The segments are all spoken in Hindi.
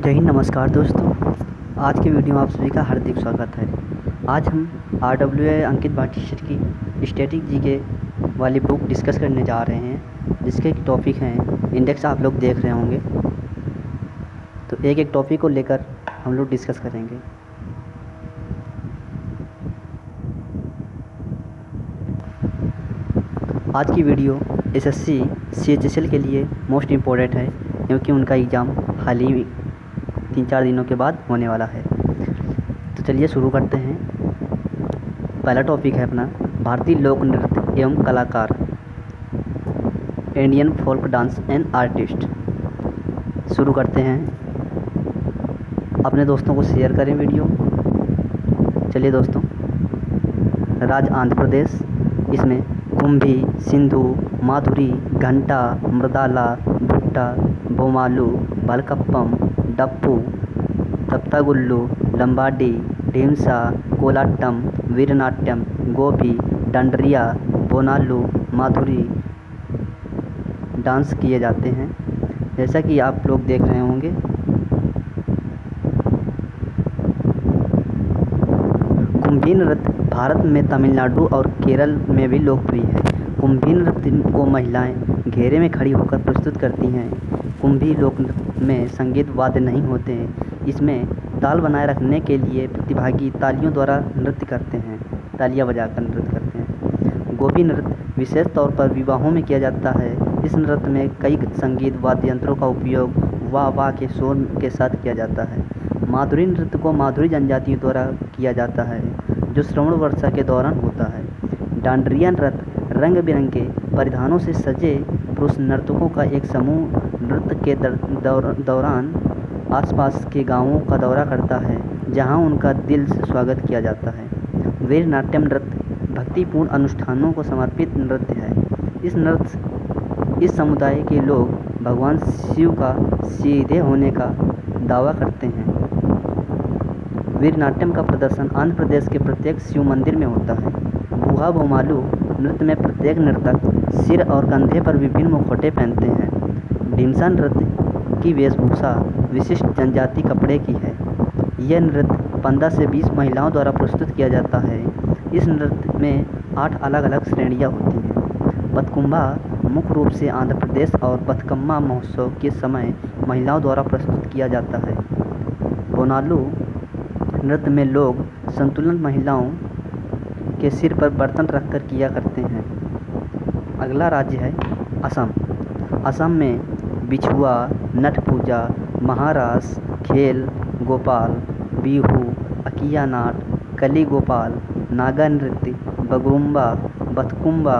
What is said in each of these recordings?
जय हिंद, नमस्कार दोस्तों। आज के वीडियो में आप सभी का हार्दिक स्वागत है। आज हम RWA अंकित भाटी सर की स्टैटिक जीके वाली बुक डिस्कस करने जा रहे हैं, जिसके टॉपिक हैं इंडेक्स। आप लोग देख रहे होंगे, तो एक एक टॉपिक को लेकर हम लोग डिस्कस करेंगे। आज की वीडियो SSC CHSL के लिए मोस्ट इम्पोर्टेंट है, क्योंकि उनका एग्ज़ाम हाल ही 3-4 दिनों के बाद होने वाला है। तो चलिए शुरू करते हैं। पहला टॉपिक है अपना भारतीय लोक नृत्य एवं कलाकार, Indian folk dance and artist. शुरू करते हैं। अपने दोस्तों को शेयर करें वीडियो। चलिए दोस्तों, राज्य आंध्र प्रदेश, इसमें कुंभी, सिंधु, माधुरी, घंटा, मृदाला, भुट्टा, बोमालू, भलकप्पम, डप्पू, तप्तागुल्लू, लंबाडी, ढीमसा, कोलाट्टम, वीरनाट्यम, गोपी, डंडरिया, बोनालू, माधुरी डांस किए जाते हैं, जैसा कि आप लोग देख रहे होंगे। कुंभी नृत्य भारत में तमिलनाडु और केरल में भी लोकप्रिय है। कुंभी नृत्य को महिलाएं घेरे में खड़ी होकर प्रस्तुत करती हैं। कुंभी लोक नृत्य में संगीत वाद्य नहीं होते हैं। इसमें ताल बनाए रखने के लिए प्रतिभागी तालियों द्वारा नृत्य करते हैं, तालियां बजाकर नृत्य करते हैं। गोपी नृत्य विशेष तौर पर विवाहों में किया जाता है। इस नृत्य में कई संगीत वाद्य यंत्रों का उपयोग वाह वाह के शोर के साथ किया जाता है। माधुरी नृत्य को माधुरी जनजातियों द्वारा किया जाता है, जो श्रवण वर्षा के दौरान होता है। डांडरिया नृत्य रंग बिरंगे परिधानों से सजे पुरुष नर्तकों का एक समूह नृत्य के दौरान आसपास के गांवों का दौरा करता है, जहां उनका दिल से स्वागत किया जाता है। वीरनाट्यम नृत्य भक्तिपूर्ण अनुष्ठानों को समर्पित नृत्य है। इस समुदाय के लोग भगवान शिव का सीधे होने का दावा करते हैं। वीरनाट्यम का प्रदर्शन आंध्र प्रदेश के प्रत्येक शिव मंदिर में होता है। बुहा बोमालू नृत्य में प्रत्येक नर्तक सिर और कंधे पर विभिन्न मुखौटे पहनते हैं। ढीमसा नृत्य की वेशभूषा विशिष्ट जनजाति कपड़े की है। यह नृत्य 15 से 20 महिलाओं द्वारा प्रस्तुत किया जाता है। इस नृत्य में 8 अलग अलग श्रेणियां होती हैं। बथकुंबा मुख्य रूप से आंध्र प्रदेश और बथकम्मा महोत्सव के समय महिलाओं द्वारा प्रस्तुत किया जाता है। बोनालू नृत्य में लोग संतुलन महिलाओं के सिर पर बर्तन रखकर किया करते हैं। अगला राज्य है असम। असम में बिछुआ, नट पूजा, महारास, खेल गोपाल, बिहू, अकिया नाट, कली गोपाल, नागा नृत्य, बगरुम्बा, बथकुम्बा,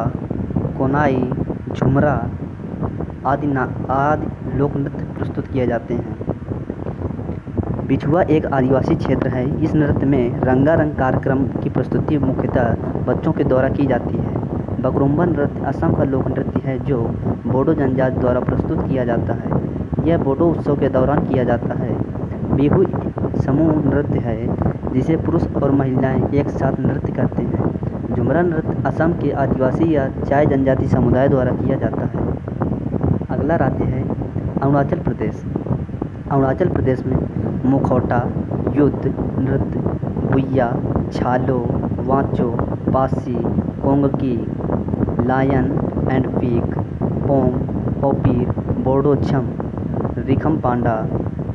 कोनाई, झुमरा आदि लोक नृत्य प्रस्तुत किए जाते हैं। बिछुआ एक आदिवासी क्षेत्र है। इस नृत्य में रंगारंग कार्यक्रम की प्रस्तुति मुख्यतः बच्चों के द्वारा की जाती है। बगरुम्बा नृत्य असम का लोक नृत्य है, जो बोडो जनजाति द्वारा प्रस्तुत किया जाता है। यह बोडो उत्सव के दौरान किया जाता है। बिहू समूह नृत्य है, जिसे पुरुष और महिलाएं एक साथ नृत्य करते हैं। झुमरा नृत्य असम के आदिवासी या चाय जनजाति समुदाय द्वारा किया जाता है। अगला राज्य है अरुणाचल प्रदेश। अरुणाचल प्रदेश में मुखौटा, युद्ध नृत्य, Buiya, Chalo, Wancho, Pasi, Kongki, lion and peacock, Pong, Opir, Bardo Chham, Rikham पांडा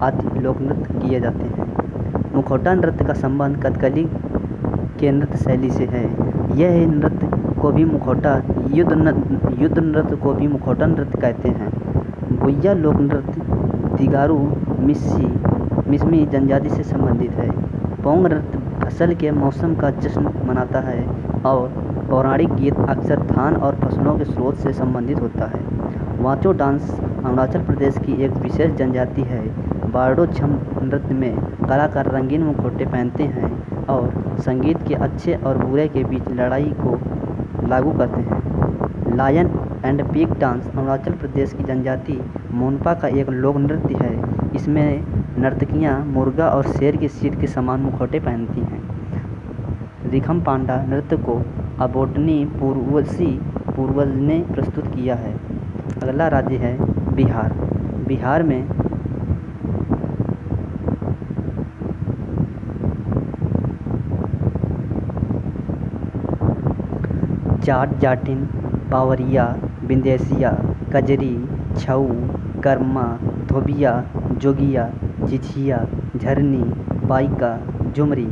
आदि लोक नृत्य किए जाते हैं। मुखौटा नृत्य का संबंध कथकली के नृत्य शैली से है। यह नृत्य को भी मुखौटा युद्ध नृत्य को भी मुखौटा नृत्य कहते हैं। बुइया लोक नृत्य तिगारू मिसमी जनजाति से संबंधित है। पोंग नृत्य फसल के मौसम का जश्न मनाता है और पौराणिक गीत अक्सर धान और फसलों के स्रोत से संबंधित होता है। वांचो डांस अरुणाचल प्रदेश की एक विशेष जनजाति है। बारडो छम नृत्य में कलाकार रंगीन मुखौटे पहनते हैं और संगीत के अच्छे और बुरे के बीच लड़ाई को लागू करते हैं। Lion and peacock dance Arunachal Pradesh की जनजाति मोनपा का एक लोक नृत्य है। इसमें नर्तकियां मुर्गा और शेर की सीट के समान मुखौटे पहनती हैं। रिखम पांडा नृत्य को अबोटनी पूर्वज ने प्रस्तुत किया है। अगला राज्य है बिहार। बिहार में जाट जाटिन, बावरिया, विंदेशिया, कजरी, छऊ, कर्मा, धोबिया, जोगिया, झिझिया, झरनी, पाइका, झुमरी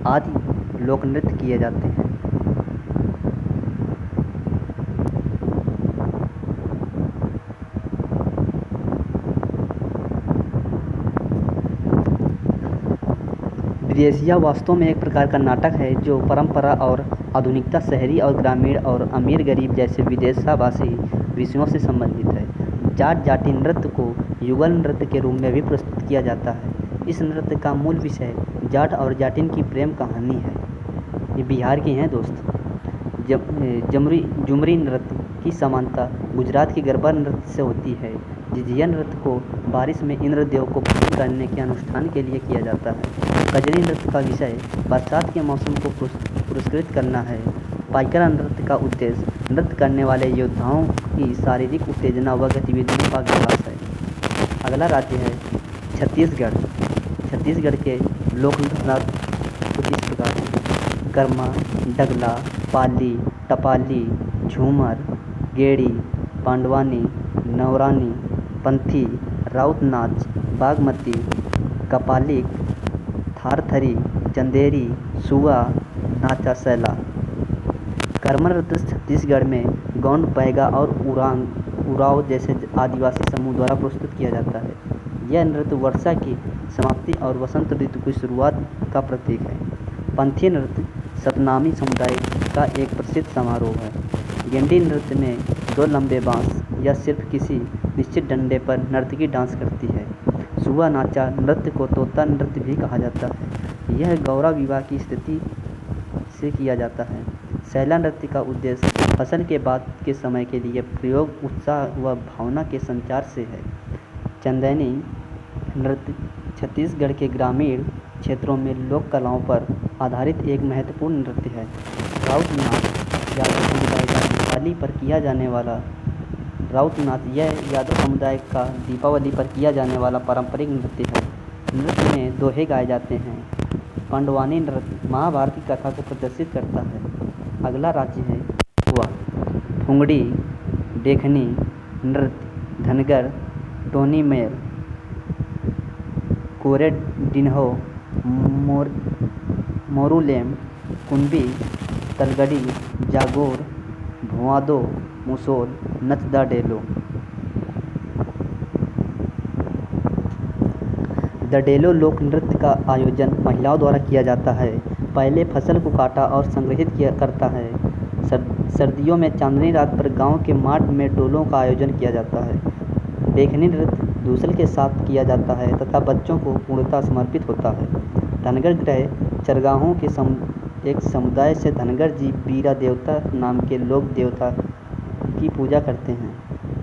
आदि लोक नृत्य किए जाते हैं। विदेशिया वास्तव में एक प्रकार का नाटक है जो परंपरा और आधुनिकता, शहरी और ग्रामीण और अमीर गरीब जैसे विदेशाभासी विषयों से संबंधित है। जाट जाति नृत्य को युगल नृत्य के रूप में भी प्रस्तुत किया जाता है। इस नृत्य का मूल विषय जाट और जाटिन की प्रेम कहानी है। ये बिहार के हैं दोस्त। झुमरी नृत्य की समानता गुजरात की गरबा नृत्य से होती है। झिझिया नृत्य को बारिश में इंद्रदेव को प्रसन्न करने के अनुष्ठान के लिए किया जाता है। कजरी नृत्य का विषय बरसात के मौसम को पुरस्कृत करना है। पाइकरा नृत्य का उद्देश्य नृत्य करने वाले योद्धाओं की शारीरिक उत्तेजना व गतिविधियों का विकास है। अगला राज्य है छत्तीसगढ़। छत्तीसगढ़ के लोक नृत्य कुछ इस प्रकार हैं: कर्मा, डगला, पाली, टपाली, झूमर, गेड़ी, पांडवानी, नवरानी, पंथी, राउत नाच, बागमती, कपालिक, थारथरी, चंदेरी, सुआ, नाचा सैला। कर्मा नृत्य छत्तीसगढ़ में गौंड, बैगा और उराव जैसे आदिवासी समूह द्वारा प्रस्तुत किया जाता है। यह नृत्य वर्षा की समाप्ति और वसंत ऋतु की शुरुआत का प्रतीक है। पंथी नृत्य सतनामी समुदाय का एक प्रसिद्ध समारोह है। गेंडी नृत्य में दो लंबे बांस या सिर्फ किसी निश्चित डंडे पर नर्तकी डांस करती है। सुआ नाचा नृत्य को तोता नृत्य भी कहा जाता है। यह गौरा विवाह की स्थिति से किया जाता है। सैला नृत्य का उद्देश्य फसल के बाद के समय के लिए प्रयोग, उत्साह व भावना के संचार से है। चंदैनी नृत्य छत्तीसगढ़ के ग्रामीण क्षेत्रों में लोक कलाओं पर आधारित एक महत्वपूर्ण नृत्य है। राउत नाच यादव समुदाय का दिवाली पर किया जाने वाला यह यादव समुदाय का दीपावली पर किया जाने वाला पारंपरिक नृत्य है। नृत्य में दोहे गाए जाते हैं। पांडवानी नृत्य महाभारत की कथा को प्रदर्शित करता है। अगला राज्य है गोवा। फुंगड़ी, देखनी नृत्य धनगर, टोनी मेल, कोरे डिन्हो, मोरूलेम, कुंबी, तलगड़ी, जागोर, भुआदो, मुसोल, नच द डेलो। द डेलो लोक नृत्य का आयोजन महिलाओं द्वारा किया जाता है। पहले फसल को काटा और संग्रहित करता है। सर्दियों में चांदनी रात पर गांव के माठ में डोलों का आयोजन किया जाता है। देखनी नृत्य दूसरे के साथ किया जाता है तथा बच्चों को पूर्णतः समर्पित होता है। धनगर गृह चरगाहों के एक समुदाय से धनगर जी बीरा देवता नाम के लोक देवता की पूजा करते हैं।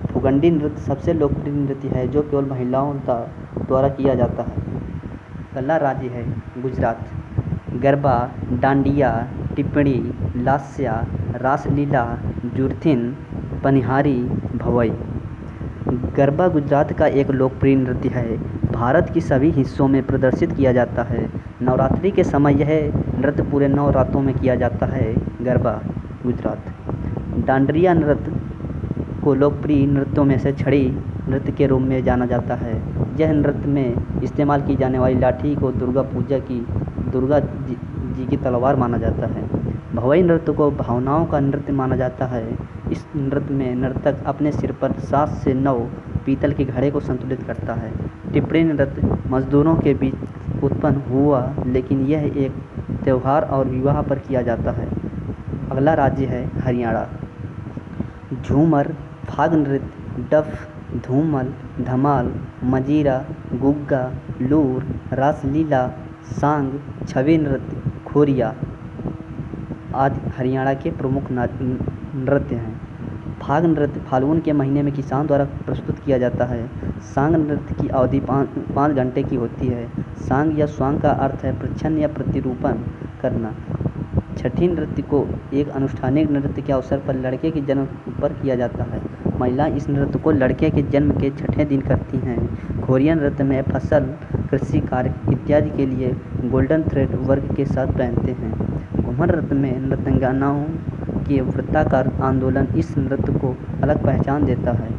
फुगंडी नृत्य सबसे लोकप्रिय नृत्य है जो केवल महिलाओं द्वारा किया जाता है। अगला राज्य है गुजरात। गरबा, डांडिया, टिप्पणी, लास्या, रासलीला, जुर्थिन, पनिहारी, भवई। गरबा गुजरात का एक लोकप्रिय नृत्य है। भारत की सभी हिस्सों में प्रदर्शित किया जाता है। नवरात्रि के समय यह नृत्य पूरे 9 रातों में किया जाता है। गरबा गुजरात। डांडिया नृत्य को लोकप्रिय नृत्यों में से छड़ी नृत्य के रूप में जाना जाता है। यह नृत्य में इस्तेमाल की जाने वाली लाठी को दुर्गा जी की तलवार माना जाता है। भवई नृत्य को भावनाओं का नृत्य माना जाता है। इस नृत्य में नर्तक अपने सिर पर 7 से 9 पीतल के घड़े को संतुलित करता है। टिप्पणी नृत्य मजदूरों के बीच उत्पन्न हुआ, लेकिन यह एक त्यौहार और विवाह पर किया जाता है। अगला राज्य है हरियाणा। झूमर, फाग नृत्य, डफ, धूमल, धमाल, मजीरा, गुग्गा, लूर, रासलीला, सांग, छवि नृत्य, खोरिया आदि हरियाणा के प्रमुख नृत्य हैं। फाग नृत्य फाल्गुन के महीने में किसान द्वारा प्रस्तुत किया जाता है। सांग नृत्य की अवधि 5 घंटे की होती है। सांग या स्वांग का अर्थ है प्रच्छन्न या प्रतिरूपण करना। छठी नृत्य को एक अनुष्ठानिक नृत्य के अवसर पर लड़के के जन्म पर किया जाता है। महिलाएं इस नृत्य को लड़के के जन्म के छठे दिन करती हैं। खोरिया नृत्य में फसल, कृषि कार्य इत्यादि के लिए गोल्डन थ्रेड वर्क के साथ पहनते हैं। घूमर नृत्य में नृत्यांगनाओं कि वृत्ताकार आंदोलन इस नृत्य को अलग पहचान देता है।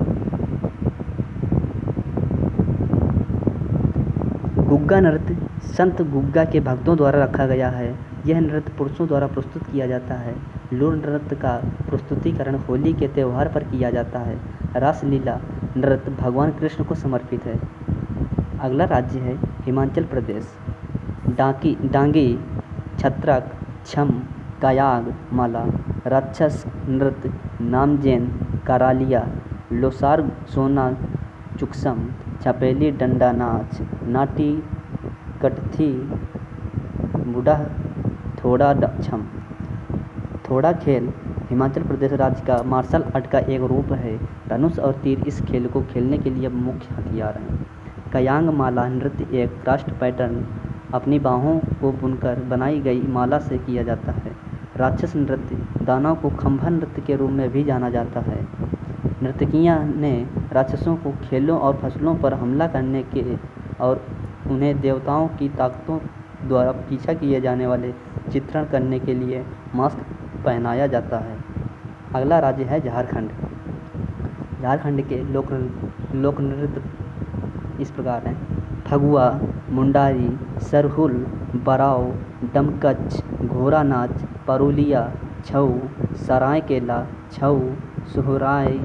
गुग्गा नृत्य संत गुग्गा के भक्तों द्वारा रखा गया है। यह नृत्य पुरुषों द्वारा प्रस्तुत किया जाता है। लूर नृत्य का प्रस्तुतिकरण होली के त्यौहार पर किया जाता है। रासलीला नृत्य भगवान कृष्ण को समर्पित है। अगला राज्य है हिमाचल प्रदेश। डांगी, छत्रक, छम, कायांग माला, राक्षस नृत्य, नामजेन, करालिया, लोसार सोना चुक्सम, छपेली डंडा नाच, नाटी कटथी, बूढ़ा थोड़ा छम। थोड़ा खेल हिमाचल प्रदेश राज्य का मार्शल आर्ट का एक रूप है। धनुष और तीर इस खेल को खेलने के लिए मुख्य हथियार हैं। कायांग माला नृत्य एक क्रास्ट पैटर्न अपनी बाहों को बुनकर बनाई गई माला से किया जाता है। राक्षस नृत्य दानव को खंभा नृत्य के रूप में भी जाना जाता है। नर्तकियां ने राक्षसों को खेलों और फसलों पर हमला करने के और उन्हें देवताओं की ताकतों द्वारा पीछा किए जाने वाले चित्रण करने के लिए मास्क पहनाया जाता है। अगला राज्य है झारखंड। झारखंड के लोक नृत्य इस प्रकार हैं: फगुआ, मुंडारी, सरहुल, बराव, डमकच, घोड़ा नाच, परुलिया, छऊ, सरायकेला, छऊ, सोहराय,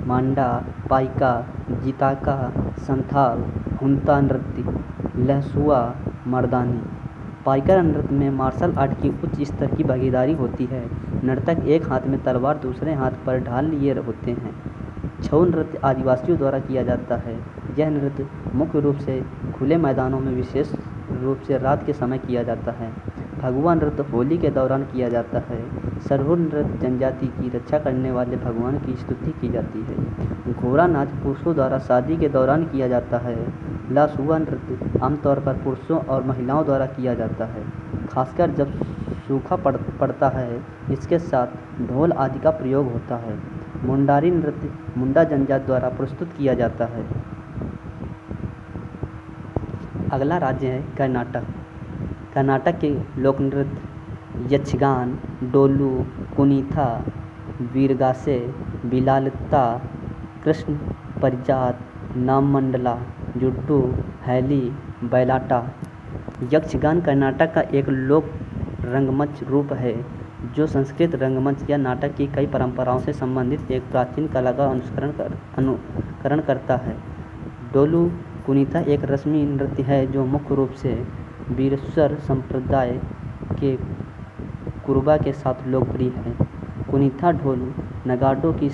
मांडा, पाइका, जिताका, संथाल, हुंता नृत्य, लहसुआ, मर्दानी। पाइका नृत्य में मार्शल आर्ट की उच्च स्तर की भागीदारी होती है। नर्तक एक हाथ में तलवार दूसरे हाथ पर ढाल लिए होते हैं। छऊ नृत्य आदिवासियों द्वारा किया जाता है। यह नृत्य मुख्य रूप से खुले मैदानों में विशेष रूप से रात के समय किया जाता है। फगुआ नृत्य होली के दौरान किया जाता है। सरहुल नृत्य जनजाति की रक्षा करने वाले भगवान की स्तुति की जाती है। घोड़ा नाच पुरुषों द्वारा शादी के दौरान किया जाता है। लासुआ नृत्य आमतौर पर पुरुषों और महिलाओं द्वारा किया जाता है, खासकर जब सूखा पड़ता है। इसके साथ ढोल आदि का प्रयोग होता है। मुंडारी नृत्य मुंडा जनजाति द्वारा प्रस्तुत किया जाता है। अगला राज्य है कर्नाटक। कर्नाटक के लोक नृत्य यक्षगान, डोलू, कुनीथा, वीरगासे, बिलालता, कृष्ण परिजात, नाममंडला, जुड्डू, हैली, बैलाटा। यक्षगान कर्नाटक का एक लोक रंगमंच रूप है जो संस्कृत रंगमंच या नाटक की कई परंपराओं से संबंधित एक प्राचीन कला का अनुकरण करता है। डोलू कुनीथा एक रस्मी नृत्य है जो मुख्य रूप से वीरेश्वर संप्रदाय के कुर्बा के साथ लोकप्रिय है। कुनीथा ढोल नगाड़ों की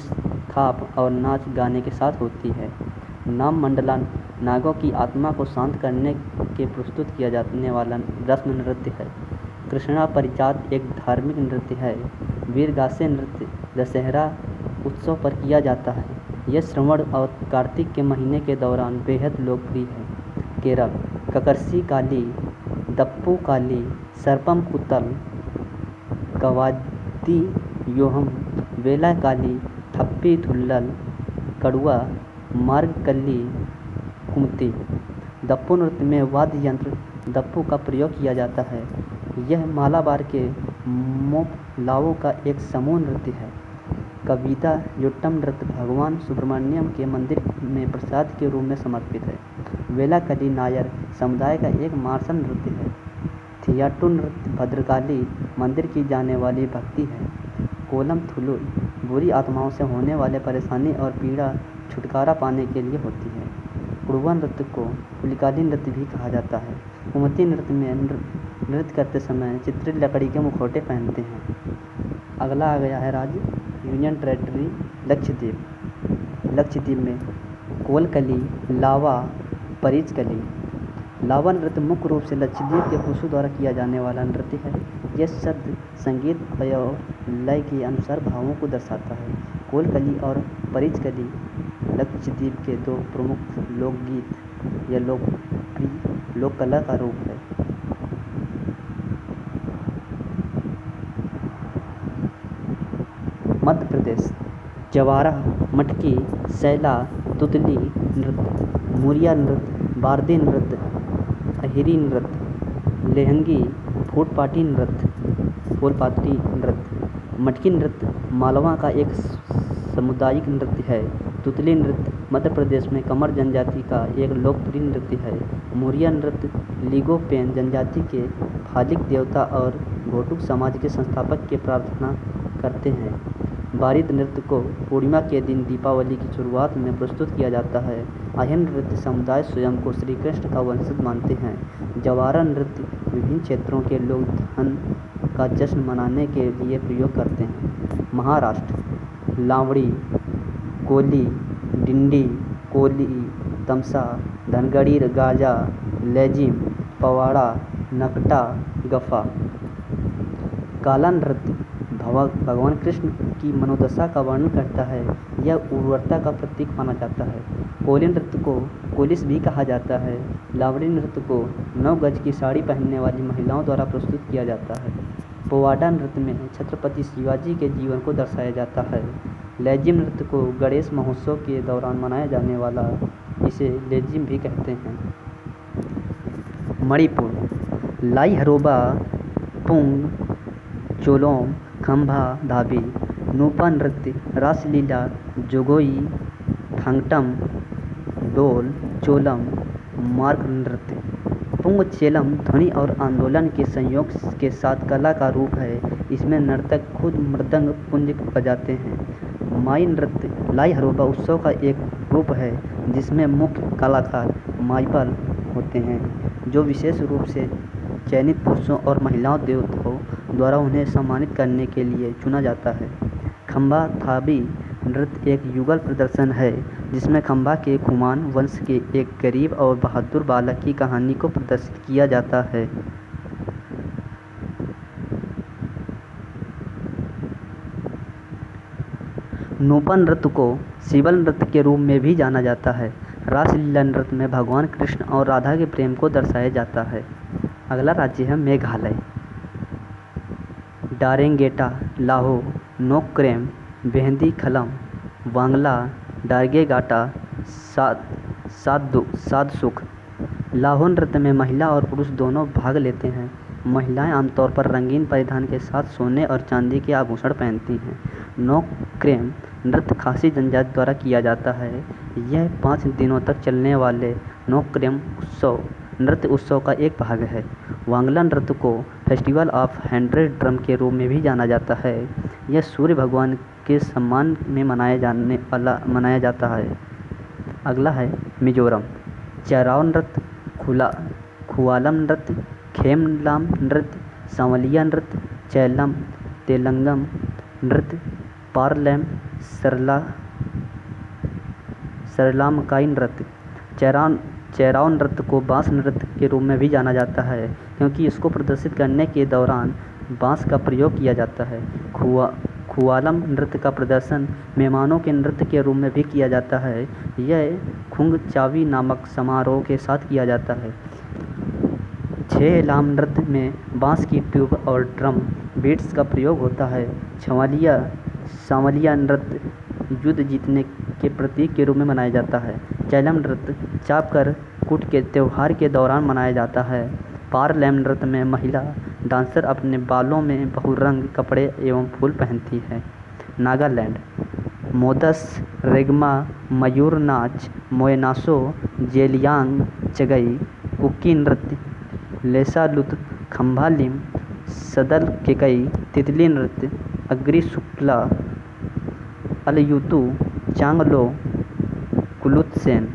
थाप और नाच गाने के साथ होती है। नाम मंडला नागों की आत्मा को शांत करने के प्रस्तुत किया जाने वाला रस्म नृत्य है। कृष्णा परिजात एक धार्मिक नृत्य है। वीरगासे नृत्य दशहरा उत्सव पर किया जाता है। यह श्रवण और कार्तिक के महीने के दौरान बेहद लोकप्रिय है। केरल ककरसी काली, दप्पू काली, सर्पम कुतल, कवादी योहम, वेला काली, थप्पी थुल्लल, कड़ुआ, मार्गकल्ली, कुमती। दप्पू नृत्य में वाद्य यंत्र दप्पू का प्रयोग किया जाता है। यह मालाबार के मोपलाओं का एक समूह नृत्य है। कविता युट्टम नृत्य भगवान सुब्रमण्यम के मंदिर में प्रसाद के रूप में समर्पित है। वेलाकली नायर समुदाय का एक मार्शल नृत्य है। थियाटू नृत्य भद्रकाली मंदिर की जाने वाली भक्ति है। कोलम थुलुल बुरी आत्माओं से होने वाले परेशानी और पीड़ा छुटकारा पाने के लिए होती है। कुड़वा नृत्य को पुलिकाली नृत्य भी कहा जाता है। कुमती नृत्य में नृत्य करते समय चित्रित लकड़ी के मुखौटे पहनते हैं। अगला आ गया है राज्य यूनियन टेरेटरी लक्षद्वीप। लक्षद्वीप में कोलकली, लावा, परिचकली। लावा नृत्य मुख्य रूप से लक्षद्वीप के पुरुषों द्वारा किया जाने वाला नृत्य है। यह शब्द संगीत और लय के अनुसार भावों को दर्शाता है। कोलकली और परिचकली लक्षद्वीप के दो प्रमुख लोकगीत या लोकप्रिय लोक कला का रूप है। मध्य प्रदेश जवारा, मटकी, सैला, तुतली नृत्य, मुरिया नृत्य, बारदी नृत्य, अहिरी नृत्य, लेहंगी, फूलपाती नृत्य, मटकी नृत्य मालवा का एक सामुदायिक नृत्य है। तुतली नृत्य मध्य प्रदेश में कमर जनजाति का एक लोकप्रिय नृत्य है। मोरिया नृत्य लिगोपेन जनजाति के फालिक देवता और घोटुक समाज के संस्थापक के प्रार्थना करते हैं। बारिद नृत्य को पूर्णिमा के दिन दीपावली की शुरुआत में प्रस्तुत किया जाता है। आयन नृत्य समुदाय स्वयं को श्री कृष्ण का वंशज मानते हैं। जवारा नृत्य विभिन्न क्षेत्रों के लोग धन का जश्न मनाने के लिए प्रयोग करते हैं। महाराष्ट्र लावड़ी, कोली, डिंडी, कोली, तमसा, धनगड़ी, गाजा, लेजिम, पवाड़ा, नकटा, गफा। काला नृत्य भगवान कृष्ण की मनोदशा का वर्णन करता है। यह उर्वरता का प्रतीक माना जाता है। कोली नृत्य को कोलिस भी कहा जाता है। लावड़ी नृत्य को 9 गज की साड़ी पहनने वाली महिलाओं द्वारा प्रस्तुत किया जाता है। पोवाड़ा नृत्य में छत्रपति शिवाजी के जीवन को दर्शाया जाता है। लेजिम नृत्य को गणेश महोत्सव के दौरान मनाया जाने वाला इसे लेजिम भी कहते हैं। मणिपुर लाई हरोबा, पुंग, चोलोम, खंभा, धाबी। नूपा नृत्य रासलीला, जोगोई, थांगटम, डोल, चोलम, मार्ग नृत्य। पुंग चेलम ध्वनि और आंदोलन के संयोग के साथ कला का रूप है। इसमें नर्तक खुद मृदंग पुंज बजाते हैं। माई नृत्य लाई हरोबा उत्सव का एक रूप है जिसमें मुख्य कलाकार माईपल होते हैं, जो विशेष रूप से चयनित पुरुषों और महिलाओं देवताओं द्वारा उन्हें सम्मानित करने के लिए चुना जाता है। खंबा थाबी नृत्य एक युगल प्रदर्शन है जिसमें खंबा के खुमान वंश के एक गरीब और बहादुर बालक की कहानी को प्रदर्शित किया जाता है। नूपा नृत्य को शिवल नृत्य के रूप में भी जाना जाता है। रासलीला नृत्य में भगवान कृष्ण और राधा के प्रेम को दर्शाया जाता है। अगला राज्य है मेघालय। डारेंगेटा, लाहो, नोक्रेम, बेहंदी खलम, वांगला, डारगेगाटा, सादसुख। लाहो नृत्य में महिला और पुरुष दोनों भाग लेते हैं। महिलाएं आमतौर पर रंगीन परिधान के साथ सोने और चांदी के आभूषण पहनती हैं। नोक्रेम नृत्य खासी जनजाति द्वारा किया जाता है। यह 5 दिनों तक चलने वाले नोक्रेम नृत्य उत्सव का एक भाग है। वांगला नृत्य को फेस्टिवल ऑफ 100 ड्रम के रूप में भी जाना जाता है। यह सूर्य भगवान के सम्मान में मनाया जाता है। अगला है मिजोरम। चेराव नृत्य, खुवालम नृत्य, खेमलाम नृत्य, सांवलिया नृत्य, चैलम, तेलंगम नृत्य, पारलैम, सरलामकाई नृत्य। चेराव नृत्य को बांस नृत्य के रूप में भी जाना जाता है क्योंकि इसको प्रदर्शित करने के दौरान बांस का प्रयोग किया जाता है। खुवालम नृत्य का प्रदर्शन मेहमानों के नृत्य के रूप में भी किया जाता है। यह खुंग चावी नामक समारोह के साथ किया जाता है। छेलाम नृत्य में बांस की ट्यूब और ड्रम बीट्स का प्रयोग होता है। सांवलिया नृत्य युद्ध जीतने के प्रतीक के रूप में मनाया जाता है। चैलम नृत्य चापकर कूट के त्यौहार के दौरान मनाया जाता है। पारलैम नृत्य में महिला डांसर अपने बालों में बहुरंग कपड़े एवं फूल पहनती है। नागालैंड मोदस, रेगमा, मयूर नाच, मोयनासो, जेलियांग चगई, कुकी नृत्य, लेसालुत, खंभालिम, सदल केकई, तितली नृत्य, अग्री शुक्ला, अलयूतु, चांगलो, कुलुत्सेन।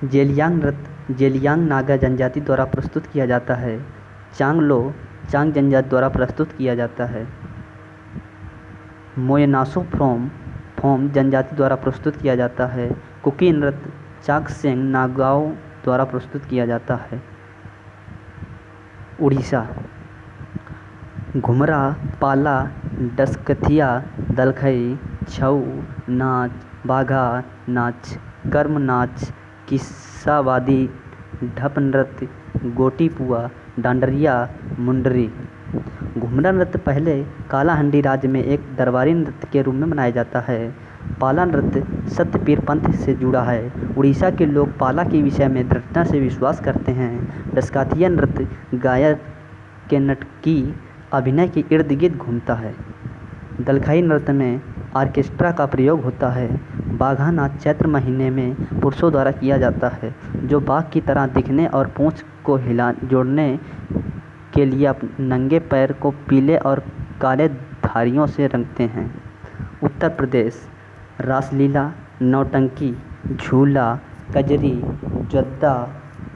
जेलियांग नृत्य जेलियांग नागा जनजाति द्वारा प्रस्तुत किया जाता है। चांगलो चांग जनजाति द्वारा प्रस्तुत किया जाता है। मोयनासो फोम जनजाति द्वारा प्रस्तुत किया जाता है। कुकी नृत्य चाकसेंग नागाओं द्वारा प्रस्तुत किया जाता है। उड़ीसा घुमरा, पाला, डसकथिया, दलखई, छऊ नाच, बाघा नाच, कर्म नाच, किस्सावादी, ढप नृत्य, गोटी पुआ, डांडरिया, मुंडरी। घुमरा नृत्य पहले कालाहंडी राज्य में एक दरबारी नृत्य के रूप में मनाया जाता है। पाला नृत्य सत्यपीर पंथ से जुड़ा है। उड़ीसा के लोग पाला के विषय में दृढ़ता से विश्वास करते हैं। डस्काथिया नृत्य गायक के नाटकी अभिनय के इर्द गिर्द घूमता है। दलखाई नृत्य में ऑर्केस्ट्रा का प्रयोग होता है। बाघा नाच चैत्र महीने में पुरुषों द्वारा किया जाता है, जो बाघ की तरह दिखने और पूंछ को जोड़ने के लिए नंगे पैर को पीले और काले धारियों से रंगते हैं। उत्तर प्रदेश रासलीला, नौटंकी, झूला, कजरी, जद्दा,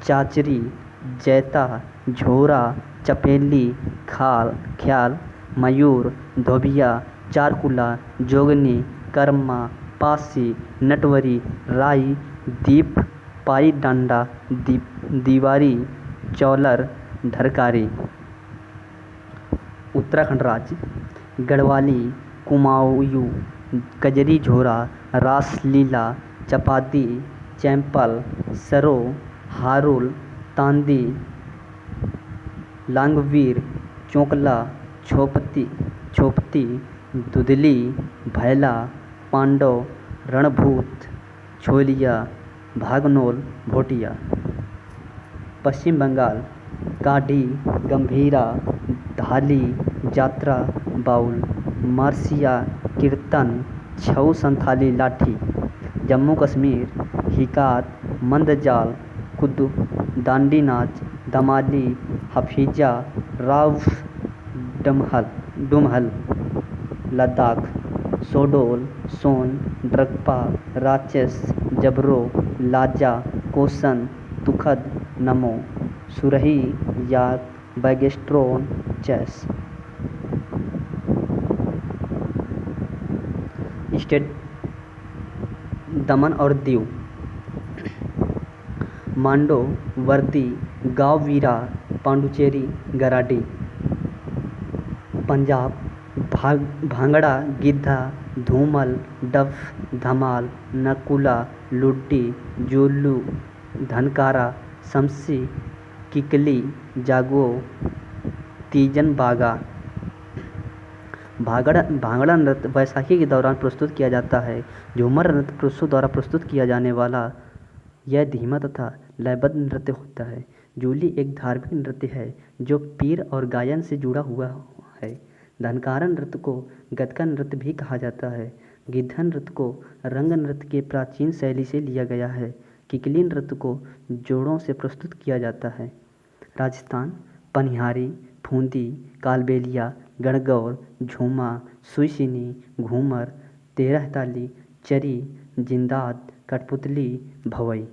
चाचरी, जैता, झोरा, चपेली, ख्याल, मयूर, धोबिया, चारकुला, जोगनी, कर्मा, पासी, नटवरी, राई, दीप, पाई डांडा, दीवारी, चौलर, धरकारी। उत्तराखंड राज्य गढ़वाली, कुमाऊँ, कजरी, झोरा, रासलीला, चपाती, चैंपल, सरो, हारुल, तांदी, लांगवीर, चोकला, छोपती, दुधली, भैला, पांडव, रणभूत, छोलिया, भागनोल, भोटिया। पश्चिम बंगाल काढ़ी, गंभीरा, धाली, जात्रा, बाउल, मारसिया, कीर्तन, छऊ संथाली, लाठी। जम्मू कश्मीर हिकात, मंदजाल, कुद्दू, दांडी नाच, दमाली, हफीजा, राउफ, डुमहल। लद्दाख सोडोल, सोन, ड्रगपा, राचस, जबरो, लाजा, कोसन, तुखद, नमो, सुरही, याक, बैगेस्ट्रोन, चैस। स्टेट दमन और दीव मांडो, वर्दी, गाँव वीरा, पांडुचेरी, गराडी। पंजाब भांगड़ा, गिद्धा, धूमल, डफ, धमाल, नकुला, लुड्डी, जुल्लू, धनकारा, शमसी, किकली, जागो, तीजन बागा। भांगड़ा नृत्य बैसाखी के दौरान प्रस्तुत किया जाता है। झूमर नृत्य पुरुषों द्वारा प्रस्तुत किया जाने वाला यह धीमा तथा लयबद्ध नृत्य होता है। जूली एक धार्मिक नृत्य है जो पीर और गायन से जुड़ा हुआ है। धनकारा नृत्य को गतका नृत्य भी कहा जाता है। गिद्धा नृत्य को रंग नृत्य के प्राचीन शैली से लिया गया है। किकली नृत्य को जोड़ों से प्रस्तुत किया जाता है। राजस्थान पनिहारी, फूंदी, कालबेलिया, गणगौर, झूमा, सुईसिनी, घूमर, 13 ताली, चरी, जिंदात, कठपुतली, भवई।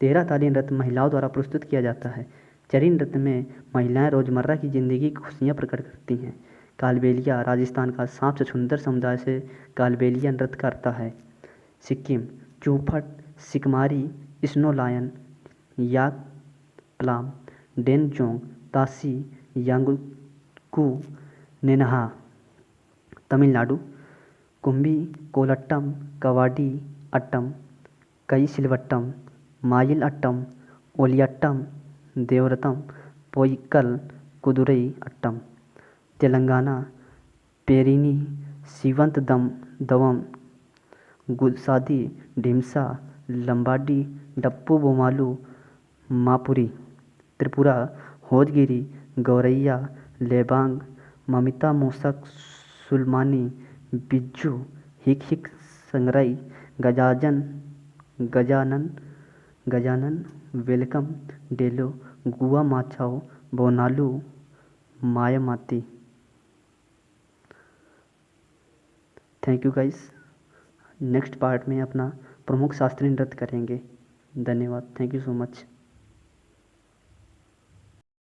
13 ताली नृत्य महिलाओं द्वारा प्रस्तुत किया जाता है। चरी नृत्य में महिलाएं रोजमर्रा की जिंदगी की खुशियाँ प्रकट करती हैं। कालबेलिया राजस्थान का सांप छछूंदर समुदाय से कालबेलिया नृत्य करता है। सिक्किम चूफट, सिकमारी, स्नो लायन, याक प्लाम, डेनजोंग, तासी, यांगकू, नेनहा। तमिलनाडु कुंभी, कोलट्टम, कवाडी अट्टम, कई सिलवट्टम, माइल अट्टम, ओलियट्टम, देवरतम, पोइक्कल, कुदुरई अट्टम। तेलंगाना पेरिनी, सीवंत दवम, गुलसादी, ढिमसा, लंबाडी, डप्पू बोमालू, मापुरी। त्रिपुरा होजगिरी, गौरैया, लेबांग, ममिता मोसक, सुलमानी, बिज्जू, हिक हिक संगरई, गजानन, वेलकम, डेलो, गुआ माछाओ, बोनालू, मायामाती। Thank you guys. Next part में अपना प्रमुख शास्त्रीय नृत्य करेंगे। धन्यवाद। Thank you so much.